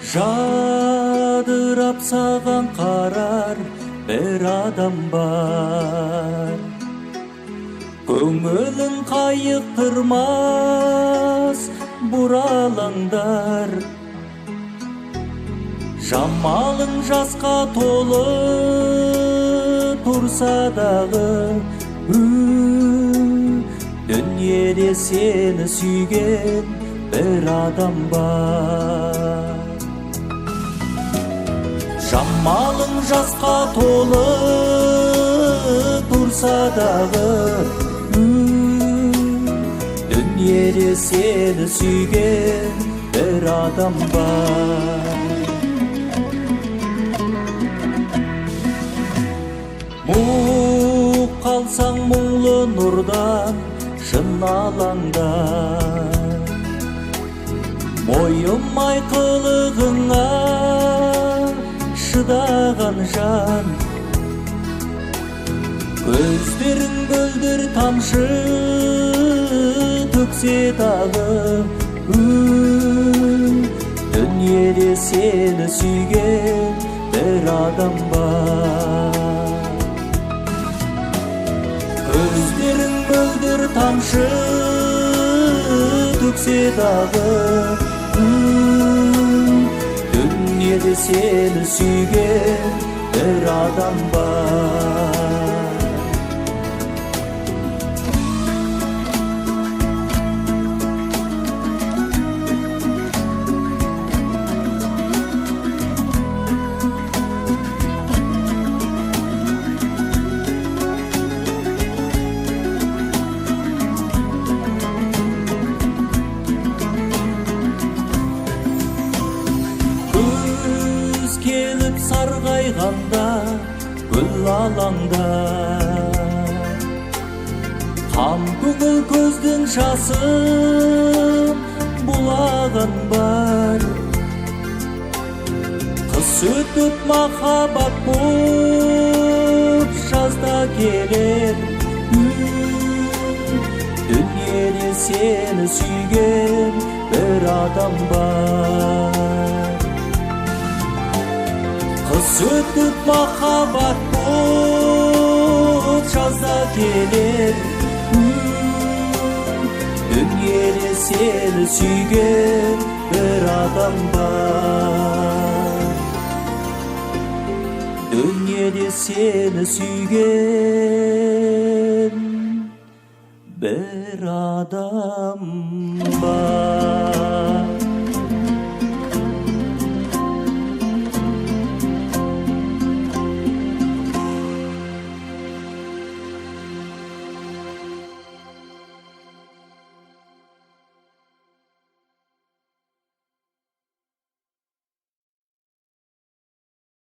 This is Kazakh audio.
Жадырап саған қарар бір адам бар. Көңілін қайықтырмас бұралаңдар. Жамалың жасқа толы тұрса дағы, дүниеде сені сүйген бір адам бар. Жамалың жасқа толы тұрса дағы, дүниеде сені сүйген бір адам бар. Мұқ қалсаң мұңлы нұрдан шын алаңда, мойымай қылығыңа шыдаған жан. Көздерің көлдір тамшы төксе дағы, дүниеде сені сүйген бір адам бар. Көздерің көлдір тамшы төксе дағы, дүниеде сені сүйген бір адам бар. Келіп сарғайғанда гүл алаңда, қам көңіл көздің жасын бұлаған бар. Қыс өтіп махаббат боп жазда келер, дүниеде сені сүйген бір адам бар. Қыс өтіп махаббат боп жазда келер, дүниеде сені сүйген бір адам бар. Дүниеде сені сүйген бір адам бар.